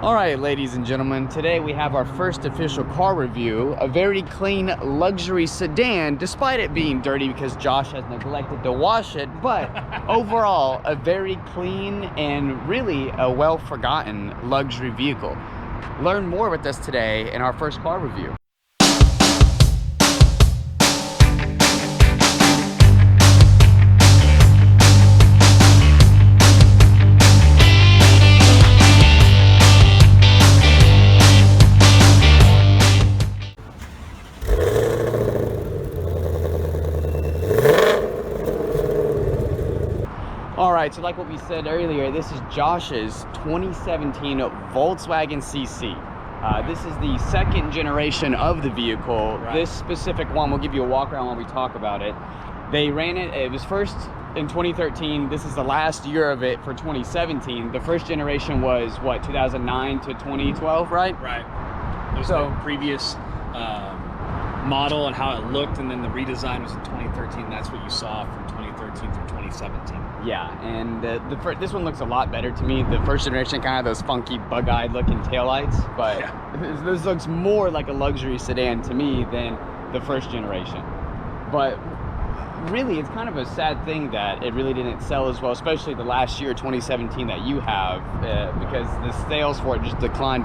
All right, ladies and gentlemen, today we have our first official car review, a very clean luxury sedan, despite it being dirty because Josh has neglected to wash it, but overall, a very clean and really a well-forgotten luxury vehicle. Learn more with us today in our first car review. All right, so like what we said earlier, this is Josh's 2017 Volkswagen CC. This is the second generation of the vehicle. Right. This specific one, we'll give you a walk around while we talk about it. They ran it, it was first in 2013. This is the last year of it for 2017. The first generation was what, 2009 to 2012, right? Right. It was the previous model and how it looked, and then the redesign was in 2013. That's what you saw from 2013 through 2017. Yeah, and this one looks a lot better to me. The first generation kind of those funky bug-eyed looking taillights, but yeah. This looks more like a luxury sedan to me than the first generation. But really, it's kind of a sad thing that it really didn't sell as well, especially the last year, 2017, that you have, because the sales for it just declined.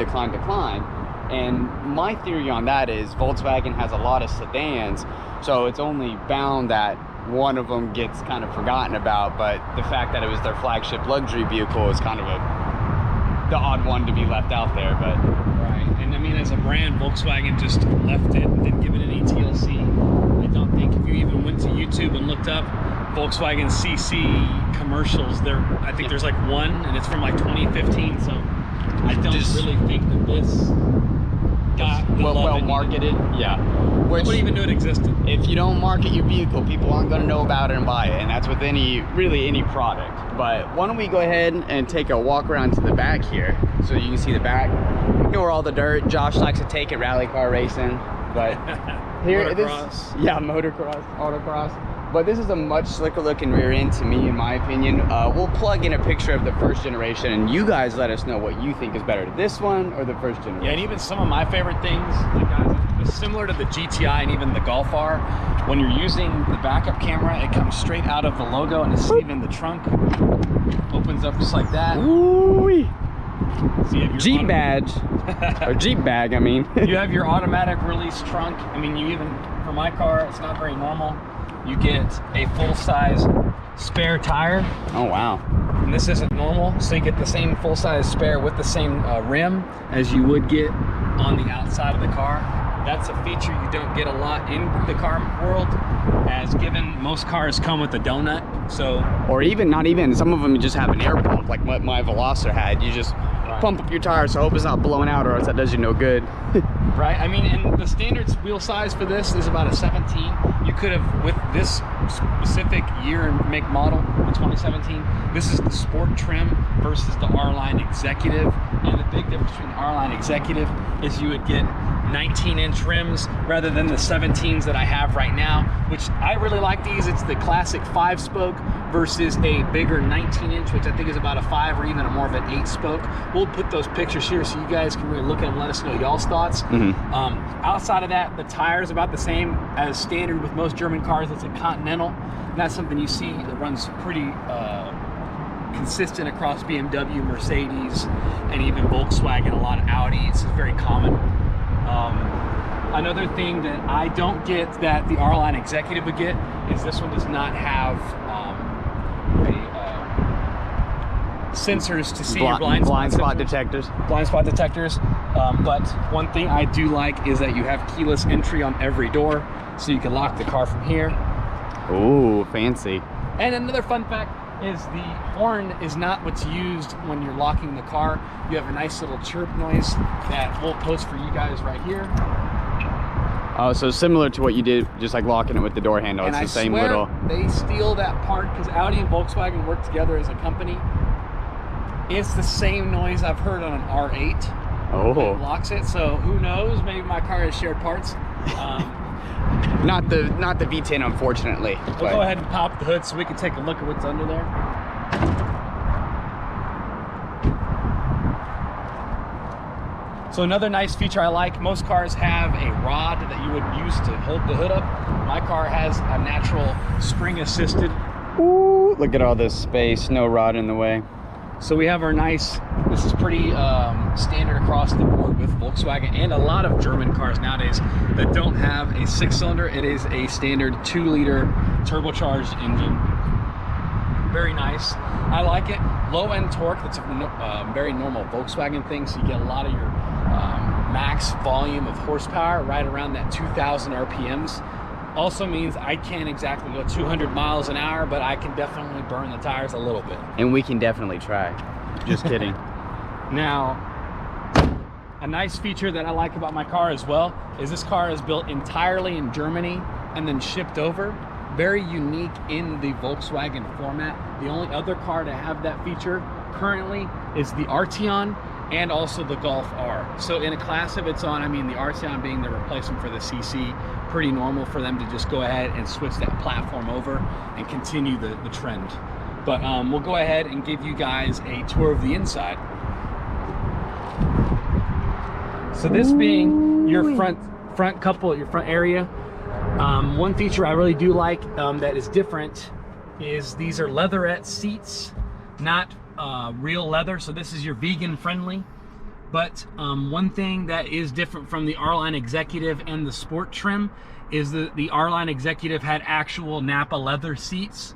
And my theory on that is Volkswagen has a lot of sedans, so it's only bound that one of them gets kind of forgotten about, but the fact that it was their flagship luxury vehicle is kind of the odd one to be left out there. But right, and I mean, as a brand, Volkswagen just left it, didn't give it any TLC. I don't think if you even went to YouTube and looked up Volkswagen CC commercials, I think there's like one, and it's from like 2015, so I don't really think that this got well marketed. Yeah, nobody even knew it existed. If you don't market your vehicle, people aren't going to know about it and buy it, and that's with really any product. But why don't we go ahead and take a walk around to the back here so you can see the back. Ignore all the dirt. Josh likes to take it rally car racing, but here motocross, autocross. But this is a much slicker looking rear end to me, in my opinion. We'll plug in a picture of the first generation, and you guys let us know what you think is better, this one or the first generation. Yeah, and even some of my favorite things, similar to the GTI and even the Golf R, when you're using the backup camera, it comes straight out of the logo, and it's even the trunk opens up just like that. Ooh-wee. So you have your Jeep badge, or Jeep bag, I mean. You have your automatic release trunk. I mean, for my car, it's not very normal. You get a full-size spare tire. Oh, wow. And this isn't normal, so you get the same full-size spare with the same rim as you would get on the outside of the car. That's a feature you don't get a lot in the car world, as given most cars come with a donut. So, or even not even, some of them just have an air pump, like what my Veloster had. You just pump up your tire, so I hope it's not blowing out, or else that does you no good. Right, I mean, and the standard wheel size for this is about a 17. You could have, with this specific year and make model, the 2017, this is the sport trim versus the R-Line Executive. And the big difference between the R-Line Executive is you would get 19-inch rims rather than the 17s that I have right now, which I really like these. It's the classic 5-spoke versus a bigger 19-inch, which I think is about a 5 or even more of an 8-spoke. We'll put those pictures here so you guys can really look at them and let us know y'all's thoughts. Outside of that, the tire is about the same as standard with most German cars. It's a Continental. And that's something you see that runs pretty consistent across BMW, Mercedes, and even Volkswagen, a lot of Audi. It's very common. Another thing that I don't get that the R-Line Executive would get is this one does not have sensors to see your blind spot detectors. But one thing I do like is that you have keyless entry on every door, so you can lock the car from here. Ooh, fancy. And another fun fact is the horn is not what's used when you're locking the car. You have a nice little chirp noise that we'll post for you guys right here. Oh, so similar to what you did, just like locking it with the door handle. And it's the same little. They steal that part because Audi and Volkswagen work together as a company. It's the same noise I've heard on an R8. Oh. It locks it, so who knows? Maybe my car has shared parts. Not the V10, unfortunately. We'll go ahead and pop the hood so we can take a look at what's under there. So another nice feature I like, most cars have a rod that you would use to hold the hood up. My car has a natural spring assisted. Ooh, look at all this space, no rod in the way. So we have our nice, this is pretty standard across the board with Volkswagen and a lot of German cars nowadays that don't have a 6-cylinder. It is a standard 2-liter turbocharged engine. Very nice. I like it. Low end torque, that's a very normal Volkswagen thing, so you get a lot of your max volume of horsepower right around that 2,000 RPMs. Also means I can't exactly go 200 miles an hour, but I can definitely burn the tires a little bit. And we can definitely try. Just kidding. Now, a nice feature that I like about my car as well is this car is built entirely in Germany and then shipped over. Very unique in the Volkswagen format. The only other car to have that feature currently is the Arteon and also the Golf R. So in a class of its own, I mean the Arteon being the replacement for the CC, pretty normal for them to just go ahead and switch that platform over and continue the trend. But we'll go ahead and give you guys a tour of the inside. So this being your front area, one feature I really do like that is different is these are leatherette seats, not real leather, so this is your vegan friendly. But one thing that is different from the R-Line Executive and the Sport trim is the R-Line Executive had actual Napa leather seats,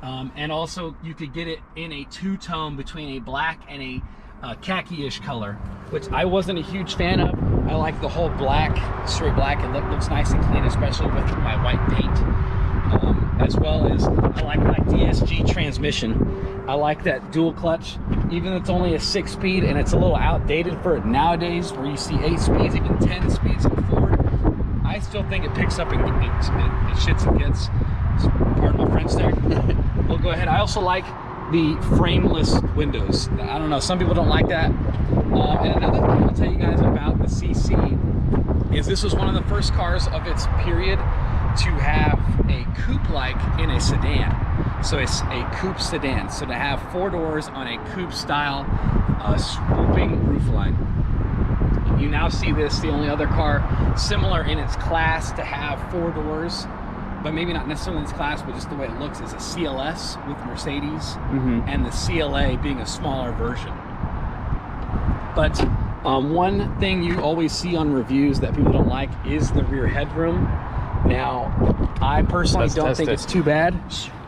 and also you could get it in a two-tone between a black and a khaki-ish color, which I wasn't a huge fan of. I like the whole black, straight black. It looks nice and clean, especially with my white paint. As well as I like my DSG transmission. I like that dual clutch, even though it's only a 6-speed and it's a little outdated for it nowadays, where you see 8 speeds, even 10 speeds in Ford. I still think it picks up and it shits and gets. Pardon my French there. We'll go ahead. I also like the frameless windows. I don't know, some people don't like that. And another thing I'll tell you guys about the CC is this was one of the first cars of its period to have a coupe-like in a sedan. So it's a coupe sedan. So to have 4 doors on a coupe style swooping roofline. You now see this, the only other car similar in its class to have 4 doors, but maybe not necessarily in its class, but just the way it looks, is a CLS with Mercedes, and the CLA being a smaller version. But one thing you always see on reviews that people don't like is the rear headroom. Now, I personally don't think it's too bad.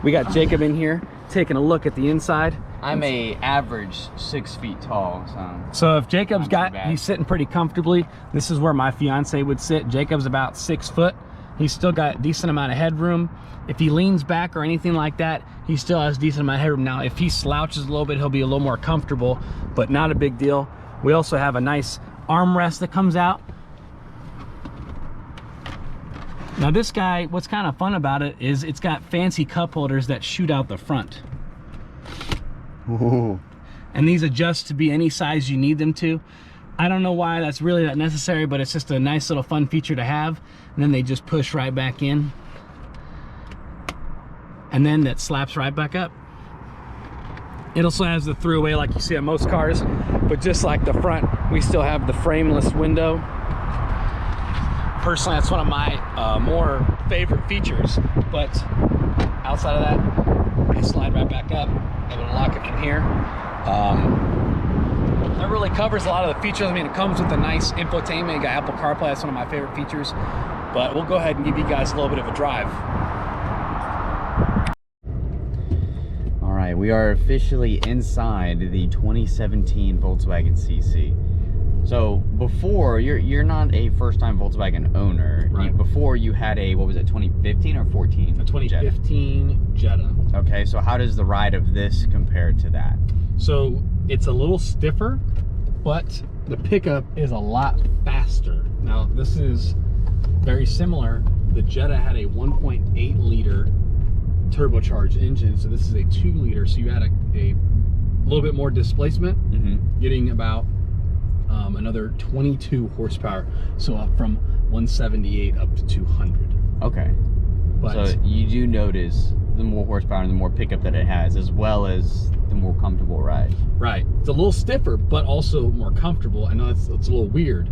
We got Jacob in here taking a look at the inside. I'm a average 6 feet tall, so if Jacob's he's sitting pretty comfortably. This is where my fiance would sit. Jacob's about 6 foot. He's still got a decent amount of headroom. If he leans back or anything like that, he still has a decent amount of headroom. Now, if he slouches a little bit, he'll be a little more comfortable, but not a big deal. We also have a nice armrest that comes out. Now this guy, what's kind of fun about it is it's got fancy cup holders that shoot out the front. Ooh. And these adjust to be any size you need them to. I don't know why that's really that necessary, but it's just a nice little fun feature to have. And then they just push right back in. And then that slaps right back up. It also has the through-away like you see on most cars, but just like the front, we still have the frameless window. Personally, that's one of my more favorite features, but outside of that, I slide right back up, able to lock it from here. That really covers a lot of the features. I mean, it comes with a nice infotainment. You got Apple CarPlay, that's one of my favorite features, but we'll go ahead and give you guys a little bit of a drive. All right, we are officially inside the 2017 Volkswagen CC. So before, you're not a first-time Volkswagen owner. Right. Before you had a, what was it, 2015 or 14? A 2015 Jetta. Okay, so how does the ride of this compare to that? So it's a little stiffer, but the pickup is a lot faster. Now this is very similar. The Jetta had a 1.8 liter turbocharged engine, so this is a 2 liter. So you had a little bit more displacement, getting about another 22 horsepower, so up from 178 up to 200. Okay, But so you do notice the more horsepower and the more pickup that it has, as well as the more comfortable ride. Right. It's a little stiffer, but also more comfortable. I know it's a little weird,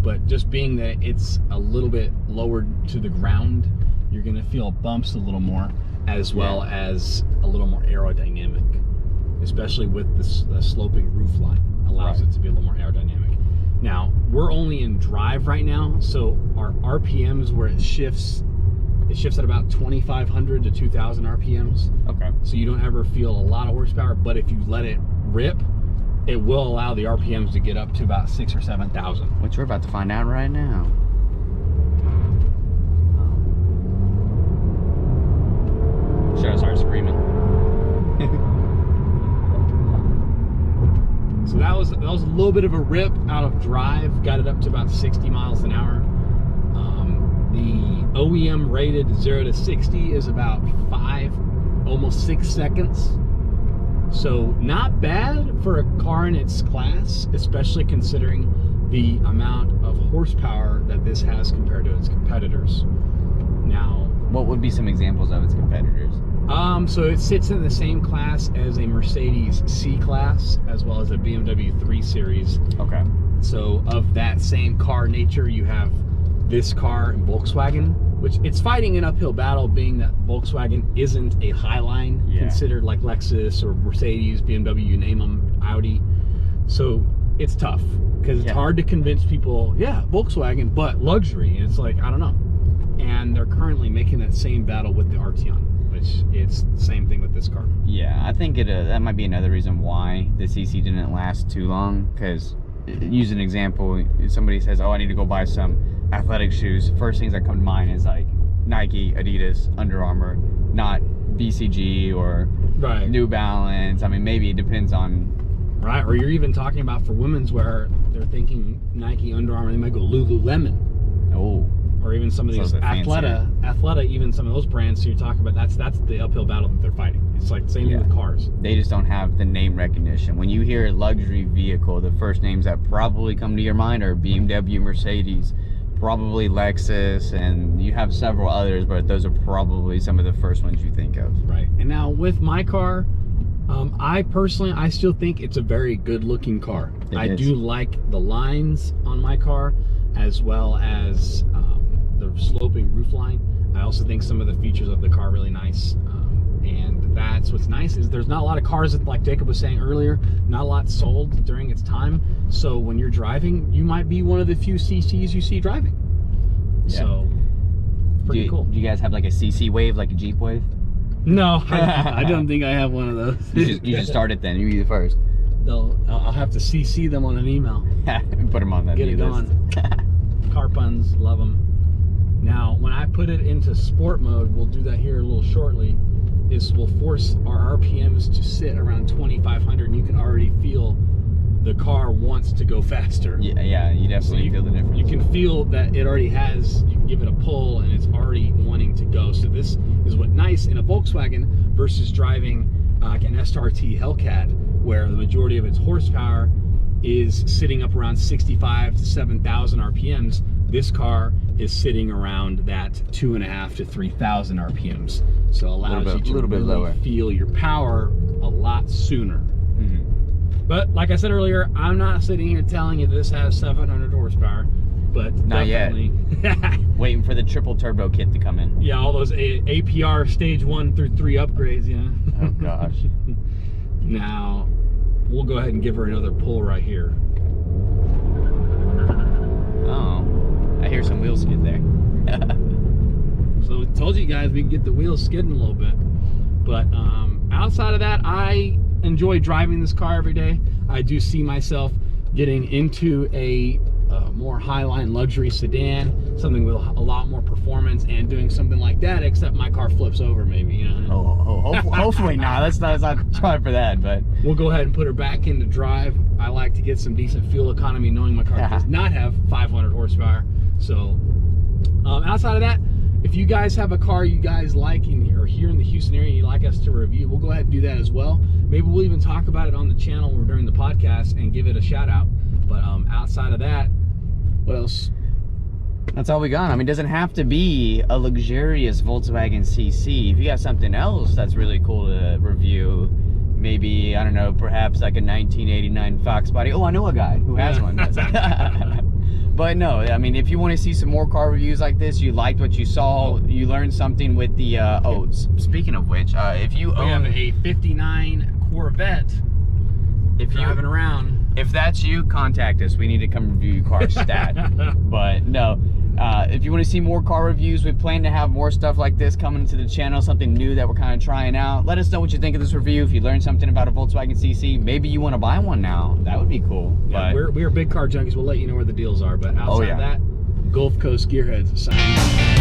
but just being that it's a little bit lower to the ground, you're going to feel bumps a little more, as well as a little more aerodynamic, especially with the sloping roof line. Allows it to be a little more aerodynamic. Now, we're only in drive right now, so our RPMs where it shifts at about 2,500 to 2,000 RPMs. Okay. So you don't ever feel a lot of horsepower, but if you let it rip, it will allow the RPMs to get up to about 6,000 or 7,000. Which we're about to find out right now. Should I start screaming? So that was a little bit of a rip out of drive. Got it up to about 60 miles an hour. The OEM rated 0 to 60 is about 5, almost 6 seconds. So not bad for a car in its class, especially considering the amount of horsepower that this has compared to its competitors. Now, what would be some examples of its competitors? So it sits in the same class as a Mercedes C-Class, as well as a BMW 3 Series. Okay. So of that same car nature, you have this car and Volkswagen, which it's fighting an uphill battle, being that Volkswagen isn't a highline considered like Lexus or Mercedes, BMW, you name them, Audi. So it's tough because it's hard to convince people, Volkswagen, but luxury. And it's like, I don't know. And they're currently making that same battle with the Arteon, which it's the same thing with this car. Yeah, I think that might be another reason why the CC didn't last too long. Because, use an example, if somebody says, oh, I need to go buy some athletic shoes, first things that come to mind is like Nike, Adidas, Under Armour, not BCG or New Balance. I mean, maybe it depends on... Right, or you're even talking about for women's wear, they're thinking Nike, Under Armour, they might go Lululemon. Oh. Or even some of these Athleta, even some of those brands. So you're talking about that's the uphill battle that they're fighting. It's like the same thing with cars. They just don't have the name recognition. When you hear a luxury vehicle, the first names that probably come to your mind are BMW, Mercedes, probably Lexus, and you have several others, but those are probably some of the first ones you think of. Right. And now with my car, I still think it's a very good looking car. I do like the lines on my car, as well as the sloping roof line. I also think some of the features of the car are really nice. And that's what's nice, is there's not a lot of cars that, like Jacob was saying earlier, not a lot sold during its time. So when you're driving, you might be one of the few CCs you see driving. So pretty cool. Do you guys have like a CC wave, like a Jeep wave? No, I don't think I have one of those. You should start it then. You be the first. I'll have to CC them on an email. Put them on that. Get it going. Car puns, love them. Now, when I put it into sport mode, we'll do that here a little shortly, is we'll force our RPMs to sit around 2,500, and you can already feel the car wants to go faster. Yeah, you definitely feel the difference. You can feel that it already has, you can give it a pull, and it's already wanting to go. So this is what's nice in a Volkswagen versus driving like an SRT Hellcat, where the majority of its horsepower is sitting up around 65 to 7,000 RPMs. This car is sitting around that 2,500 to 3,000 RPMs. So it allows you to really feel your power a lot sooner. But like I said earlier, I'm not sitting here telling you this has 700 horsepower, but not definitely yet. Waiting for the triple turbo kit to come in. Yeah, all those APR stage 1 through 3 upgrades, yeah. Oh gosh. Now, we'll go ahead and give her another pull right here. Oh, I hear some wheel skid there. So I told you guys we can get the wheels skidding a little bit. But outside of that, I enjoy driving this car every day. I do see myself getting into a more highline luxury sedan, something with a lot more performance, and doing something like that, except my car flips over maybe, you know. Hopefully not. Let's not try for that, but we'll go ahead and put her back into drive. I like to get some decent fuel economy, knowing my car does not have 500 horsepower. So outside of that, if you guys have a car you guys like or here in the Houston area and you'd like us to review, we'll go ahead and do that as well. Maybe we'll even talk about it on the channel or during the podcast and give it a shout out. But outside of that, what else? That's all we got. I mean, it doesn't have to be a luxurious Volkswagen CC. If you got something else that's really cool to review, maybe, I don't know, perhaps like a 1989 Fox body. Oh, I know a guy who has one. But no, I mean, if you want to see some more car reviews like this, you liked what you saw, you learned something with the, speaking of which, if you own... We have a 59 Corvette driving around. If that's you, contact us. We need to come review your car stat. But no, if you want to see more car reviews, we plan to have more stuff like this coming to the channel, something new that we're kind of trying out. Let us know what you think of this review. If you learned something about a Volkswagen CC, maybe you want to buy one now. That would be cool. Yeah, but we're big car junkies. We'll let you know where the deals are. But outside of that, Gulf Coast Gearheads signing off.